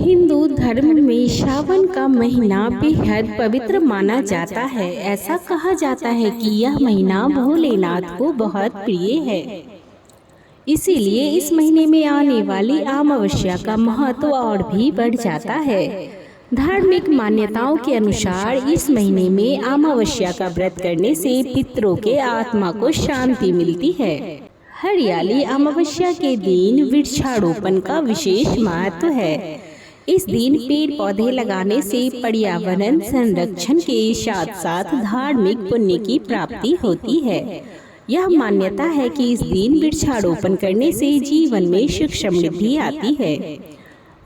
हिंदू धर्म में सावन का महीना बेहद पवित्र माना जाता है। ऐसा कहा जाता है कि यह महीना भोलेनाथ को बहुत प्रिय है। इसीलिए इस महीने में आने वाली अमावस्या का महत्व और भी बढ़ जाता है। धार्मिक मान्यताओं के अनुसार इस महीने में अमावस्या का व्रत करने से पितरों के आत्मा को शांति मिलती है। हरियाली अमावस्या के दिन वृक्षारोपण का विशेष महत्व है। इस दिन पेड़ पौधे लगाने से पर्यावरण संरक्षण के साथ साथ धार्मिक पुण्य की प्राप्ति होती है। यह मान्यता है कि इस दिन वृक्षारोपण करने से जीवन में सुख समृद्धि आती है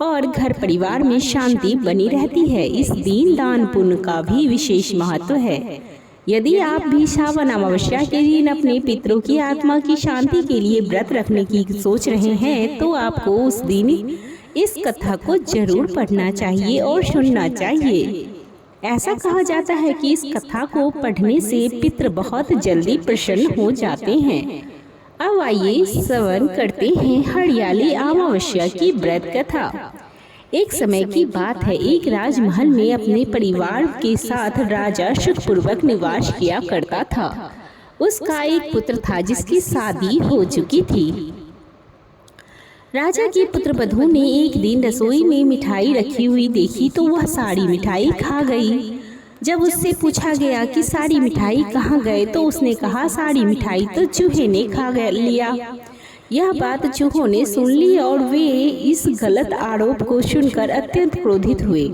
और घर परिवार में शांति बनी रहती है। इस दिन दान पुण्य का भी विशेष महत्व है। यदि आप भी सावन अमावस्या के दिन अपने पितरों की आत्मा की शांति के लिए व्रत रखने की सोच रहे हैं तो आपको उस दिन इस कथा को जरूर पढ़ना चाहिए और सुनना चाहिए। ऐसा कहा जाता है कि इस कथा को पढ़ने से पितर बहुत जल्दी प्रसन्न हो जाते हैं। अब आइए श्रवण करते हैं हरियाली अमावस्या की व्रत कथा। एक समय की बात है, एक राजमहल में अपने परिवार के साथ राजा सुखपूर्वक निवास किया करता था। उसका एक पुत्र था जिसकी शादी हो चुकी थी। राजा की पुत्रवधू ने एक दिन रसोई में मिठाई रखी हुई देखी तो वह सारी मिठाई खा गई। जब उससे पूछा गया कि सारी मिठाई कहाँ गए तो उसने कहा सारी मिठाई तो चूहे ने खा लिया। यह बात चूहों ने सुन ली और वे इस गलत आरोप को सुनकर अत्यंत क्रोधित हुए।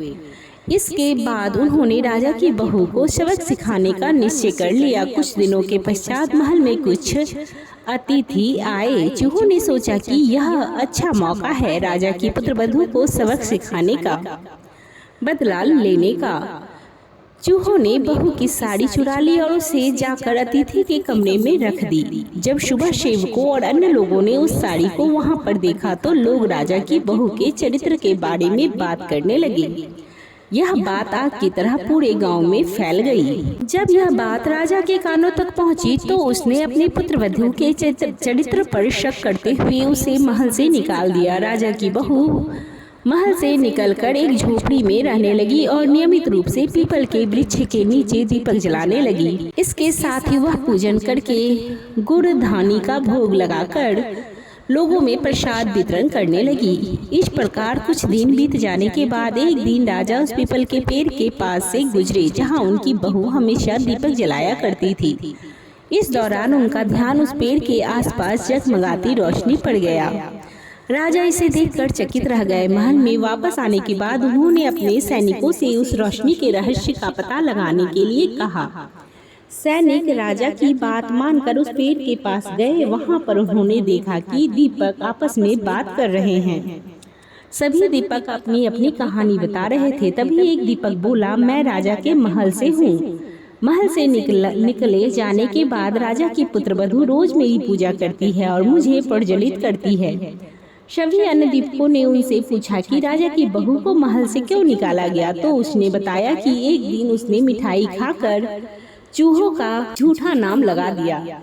इसके बाद उन्होंने राजा की बहू को सबक सिखाने का निश्चय कर लिया। कुछ दिनों के पश्चात महल में कुछ अतिथि आए। चूहों ने सोचा कि यह अच्छा मौका है राजा की पुत्रवधू को सबक सिखाने का, बदला लेने का। चूहों ने बहू की साड़ी चुरा ली और उसे जाकर अतिथि के कमरे में रख दी। जब सुबह सेवकों और अन्य लोगों ने उस साड़ी को वहां पर देखा तो लोग राजा की बहू के चरित्र के बारे में बात करने लगे। यह बात आग की तरह पूरे गांव में फैल गई। जब यह बात राजा के कानों तक पहुंची तो उसने अपने पुत्रवधू के चरित्र पर शक करते हुए उसे महल से निकाल दिया। राजा की बहू महल से निकलकर एक झोपड़ी में रहने लगी और नियमित रूप से पीपल के वृक्ष के नीचे दीपक जलाने लगी। इसके साथ ही वह पूजन करके गुड़ धानी का भोग लगाकर लोगों में प्रसाद वितरण करने लगी। इस प्रकार कुछ दिन बीत जाने के बाद एक दिन राजा उस पीपल के पेड़ के पास से गुजरे जहां उनकी बहू हमेशा दीपक जलाया करती थी। इस दौरान उनका ध्यान उस पेड़ के आसपास जगमगाती रोशनी पड़ गया। राजा इसे देखकर चकित रह गए। महल में वापस आने के बाद उन्होंने अपने सैनिकों से उस रोशनी के रहस्य का पता लगाने के लिए कहा। सैनिक राजा की बात मानकर उस पेड़ के पास गए। वहां पर उन्होंने देखा कि दीपक आपस में बात कर रहे हैं। सभी दीपक अपनी अपनी कहानी बता रहे थे। तभी एक दीपक बोला, मैं राजा के महल से हूँ। महल से निकले जाने के बाद राजा की पुत्रवधू रोज मेरी पूजा करती है और मुझे प्रज्वलित करती है। सभी अन्य दीपकों ने उनसे पूछा कि राजा की बहू को महल से क्यों निकाला गया तो उसने बताया कि एक दिन उसने मिठाई खाकर चूहों का झूठा नाम लगा दिया।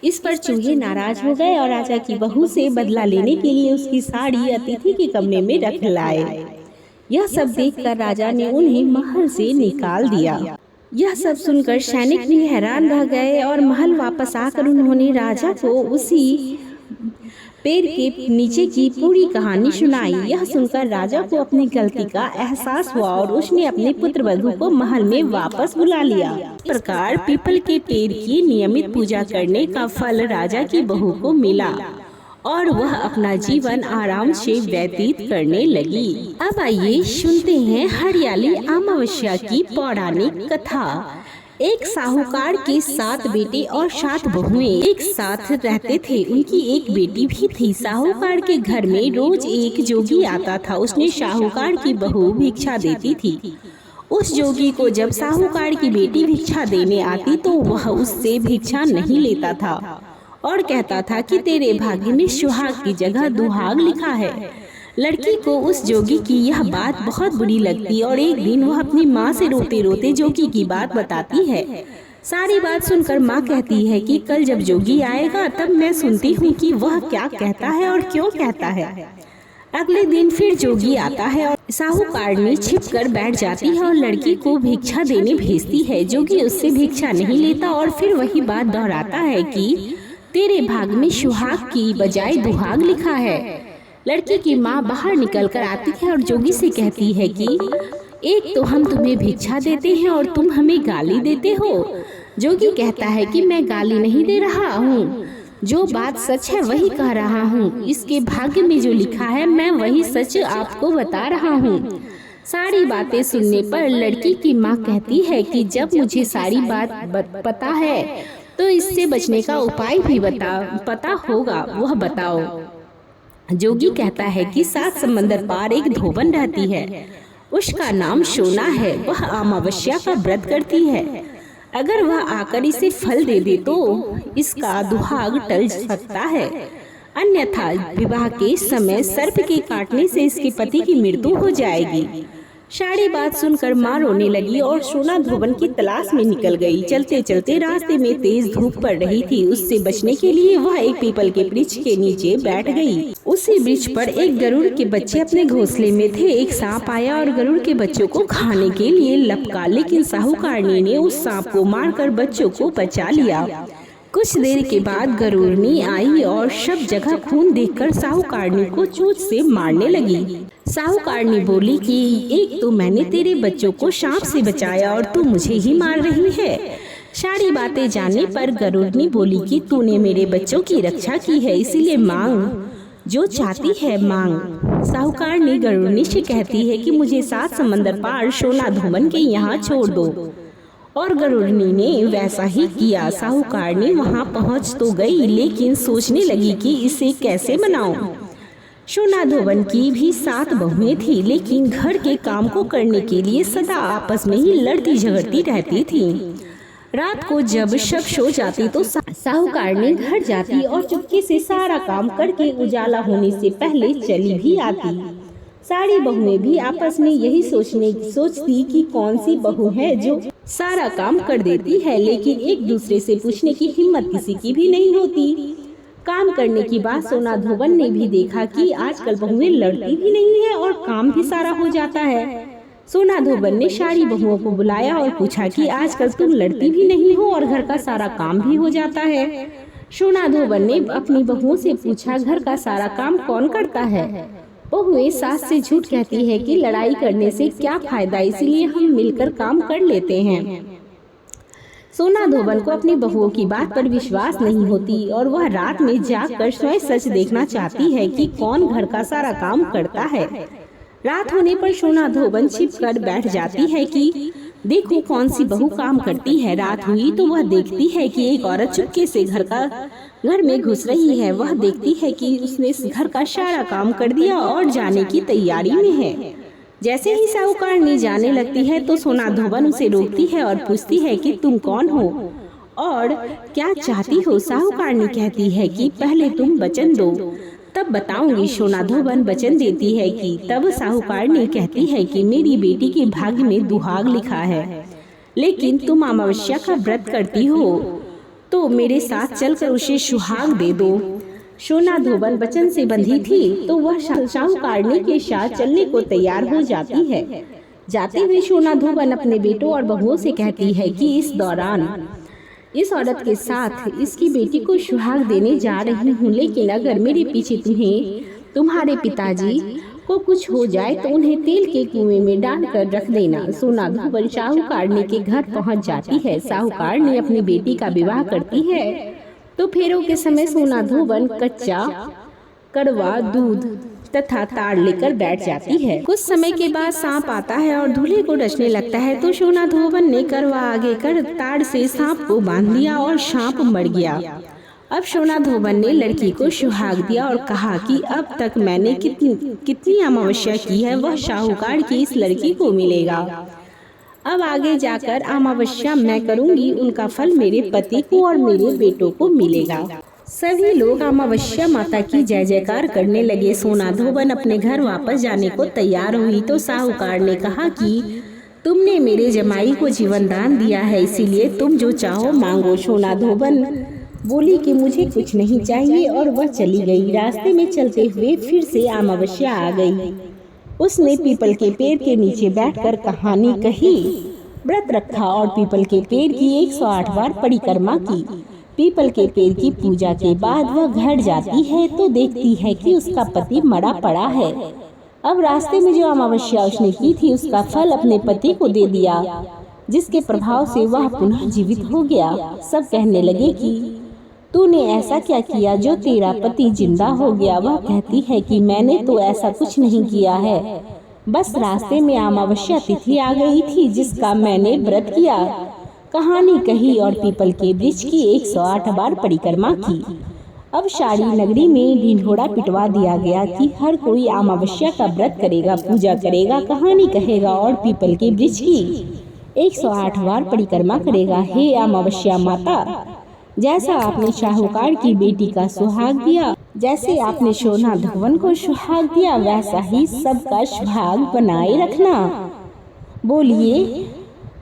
इस पर चूहे नाराज हो गए और राजा की बहू से बदला लेने के लिए उसकी साड़ी अतिथि के कमरे में रख लाए। यह सब देखकर राजा ने उन्हें महल से निकाल दिया। यह सब सुनकर सैनिक भी हैरान रह गए और महल वापस आकर उन्होंने राजा को उसी पेड़ के नीचे की पूरी कहानी सुनाई। यह सुनकर राजा को अपनी गलती का एहसास हुआ और उसने अपने पुत्रवधू को महल में वापस बुला लिया। इस प्रकार पीपल के पेड़ की नियमित पूजा करने का फल राजा की बहू को मिला और वह अपना जीवन आराम से व्यतीत करने लगी। अब आइए सुनते हैं हरियाली अमावस्या की पौराणिक कथा। एक साहूकार के 7 बेटे और 7 बहुएं एक साथ रहते थे। उनकी एक बेटी भी थी। साहूकार के घर में रोज एक जोगी आता था। उसने साहूकार की बहू भिक्षा देती थी। उस जोगी को जब साहूकार की बेटी भिक्षा देने आती तो वह उससे भिक्षा नहीं लेता था और कहता था कि तेरे भाग्य में सुहाग की जगह दुहाग लिखा है। लड़की को उस जोगी की यह बात बहुत बुरी लगती और एक दिन वह अपनी माँ से रोते रोते जोगी की बात बताती है। सारी बात सुनकर माँ कहती है कि कल जब जोगी आएगा तब मैं सुनती हूँ कि वह क्या कहता है और क्यों कहता है। अगले दिन फिर जोगी आता है और साहूकारनी छिप कर बैठ जाती है और लड़की को भिक्षा देने भेजती है। जोगी उससे भिक्षा नहीं लेता और फिर वही बात दोहराता है कि तेरे भाग में सुहाग की बजाय दुहाग लिखा है। लड़की की माँ बाहर निकल कर आती है और जोगी से कहती है कि एक तो हम तुम्हें भिक्षा देते हैं और तुम हमें गाली देते हो। जोगी कहता है कि मैं गाली नहीं दे रहा हूँ, जो बात सच है वही कह रहा हूँ। इसके भाग्य में जो लिखा है मैं वही सच आपको बता रहा हूँ। सारी बातें सुनने पर लड़की की माँ कहती है कि जब मुझे सारी बात पता है तो इससे बचने का उपाय भी पता होगा, वह बताओ। जोगी कहता है कि 7 समंदर पार एक धोबन रहती है, उसका नाम सोना है। वह अमावस्या का व्रत करती है। अगर वह आकर इसे फल दे दे तो इसका दुहाग टल सकता है, अन्यथा विवाह के समय सर्प के काटने से इसके पति की मृत्यु हो जाएगी। सारी बात सुनकर माँ रोने लगी और सोना धोबन की तलाश में निकल गई। चलते चलते रास्ते में तेज धूप पड़ रही थी। उससे बचने के लिए वह एक पीपल के वृक्ष के नीचे बैठ गई। उसी वृक्ष पर एक गरुड़ के बच्चे अपने घोंसले में थे। एक सांप आया और गरुड़ के बच्चों को खाने के लिए लपका, लेकिन साहूकारनी ने उस सांप को मारकर बच्चों को बचा लिया। कुछ देर के बाद गरुड़नी आई और सब जगह खून देखकर साहूकारनी को चोट से मारने लगी। साहूकारनी बोली कि एक तो मैंने तेरे बच्चों को सांप से बचाया और तू मुझे ही मार रही है। सारी बातें जानने पर गरुड़नी बोली कि तूने मेरे बच्चों की रक्षा की है, इसीलिए मांग, जो चाहती है मांग। साहूकारनी गरुड़नी से कहती है कि मुझे 7 समंदर पार सोना धोबन के यहाँ छोड़ दो, और गरुड़नी ने वैसा ही किया। साहूकारनी वहाँ पहुँच तो गई, लेकिन सोचने लगी कि इसे कैसे मनाऊं। सोना धोबन की भी 7 बहुएं थी, लेकिन घर के काम को करने के लिए सदा आपस में ही लड़ती झगड़ती रहती थी। रात को जब सब सो जाती तो साहूकारनी घर जाती और चुपके से सारा काम करके उजाला होने से पहले चली भी आती। सारी बहुएं भी आपस में यही सोचती कि कौन सी बहू है जो सारा काम कर देती है, लेकिन एक दूसरे से पूछने की हिम्मत किसी की भी नहीं होती। काम करने की बात सोना धोबन ने भी देखा कि आजकल बहुएं लड़ती भी नहीं है और काम भी सारा हो जाता है। सोना धोबन ने सारी बहुओं को बुलाया और पूछा कि आजकल तुम लड़ती भी नहीं हो और घर का सारा काम भी हो जाता है। सोना धोबन ने अपनी बहुओं से पूछा, घर का सारा काम कौन करता है? बहुएं सास से झूठ कहती है कि लड़ाई करने से क्या फायदा, इसीलिए हम मिलकर काम कर लेते हैं। सोना धोबन को अपनी बहुओं की बात पर विश्वास नहीं होती और वह रात में जागकर स्वयं सच देखना चाहती है कि कौन घर का सारा काम करता है। रात होने पर सोना धोबन छिप कर बैठ जाती है कि देखो कौन सी बहू काम करती है। रात हुई तो वह देखती है कि एक औरत चुपके से घर में घुस रही है। वह देखती है कि उसने घर का सारा काम कर दिया और जाने की तैयारी में है। जैसे ही साहूकारनी जाने लगती है तो सोना धोबन उसे रोकती है और पूछती है कि तुम कौन हो और क्या चाहती हो। साहूकारनी कहती है कि पहले तुम वचन दो तब बताऊंगी। सोना धोबन वचन देती है कि तब साहूकारनी कहती है कि मेरी बेटी के भाग्य में दुहाग लिखा है, लेकिन तुम अमावस्या का व्रत करती हो तो मेरे साथ चलकर उसे सुहाग दे दो। सोना धोबन वचन से बंधी थी तो वह साहूकारनी के साथ चलने को तैयार हो जाती है। जाते हुए सोना धोबन अपने बेटों और बहुओं से कहती है कि इस दौरान इस औरत के साथ इसकी बेटी को सुहाग देने जा रही हूँ, लेकिन अगर मेरे पीछे तुम्हारे पिताजी को कुछ हो जाए तो उन्हें तेल के कुएं में डालकर रख देना। सोना धोबन साहूकारनी के घर पहुँच जाती है। साहूकारनी अपनी बेटी का विवाह करती है तो फेरों के समय सोना धोबन कच्चा कड़वा दूध तथा ताड़ लेकर बैठ जाती है। कुछ समय के बाद सांप आता है और दूल्हे को डसने लगता है तो सोना धोबन ने करवा आगे कर ताड़ से सांप को बांध दिया और सांप मर गया। अब सोना धोबन ने लड़की को सुहाग दिया और कहा कि अब तक मैंने कितनी अमावस्या की है वह साहूकार की इस लड़की को मिलेगा। अब आगे जाकर अमावस्या मैं करूंगी, उनका फल मेरे पति को और मेरे बेटों को मिलेगा। सभी लोग अमावस्या माता की जय जयकार करने लगे। सोना धोबन अपने घर वापस जाने को तैयार हुई तो साहूकार ने कहा कि तुमने मेरे जमाई को जीवन दान दिया है, इसीलिए तुम जो चाहो मांगो। सोना धोबन बोली कि मुझे कुछ नहीं चाहिए और वह चली गई। रास्ते में चलते हुए फिर से अमावस्या आ गई। उसने पीपल के पेड़ के नीचे बैठकर कहानी कही, व्रत रखा और पीपल के पेड़ की 108 बार परिक्रमा की। पीपल के पेड़ की पूजा के बाद वह घर जाती है तो देखती है कि उसका पति मरा पड़ा है। अब रास्ते में जो अमावस्या उसने की थी उसका फल अपने पति को दे दिया, जिसके प्रभाव से वह पुनः जीवित हो गया। सब कहने लगे कि तूने ऐसा क्या किया जो तेरा पति जिंदा हो गया। वह कहती है कि मैंने तो ऐसा कुछ नहीं किया है, बस रास्ते में अमावस्या तिथि आ गई थी जिसका मैंने व्रत किया। कहानी कही और पीपल के वृक्ष की 108 बार परिक्रमा की। अब सारी नगरी में ढिंढोरा पिटवा दिया गया कि हर कोई अमावस्या का व्रत करेगा, पूजा करेगा, कहानी कहेगा और पीपल के वृक्ष की 108 बार परिक्रमा करेगा। हे अमावस्या माता, जैसा आपने शाहूकार की बेटी का सुहाग दिया, जैसे आपने सोना धवन को सुहाग दिया, वैसा ही सबका सुहाग बनाए रखना। बोलिए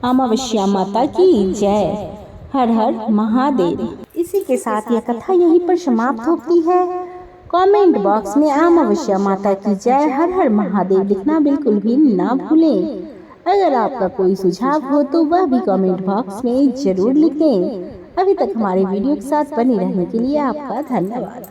अमावस्या माता की जय। हर हर महादेव। इसी के साथ यह कथा यहीं पर समाप्त होती है। कमेंट बॉक्स में अमावस्या माता की जय, हर हर महादेव लिखना बिल्कुल भी ना भूलें। अगर आपका कोई सुझाव हो तो वह भी कमेंट बॉक्स में जरूर लिखें। अभी तक हमारे वीडियो के साथ बने रहने के लिए आपका धन्यवाद।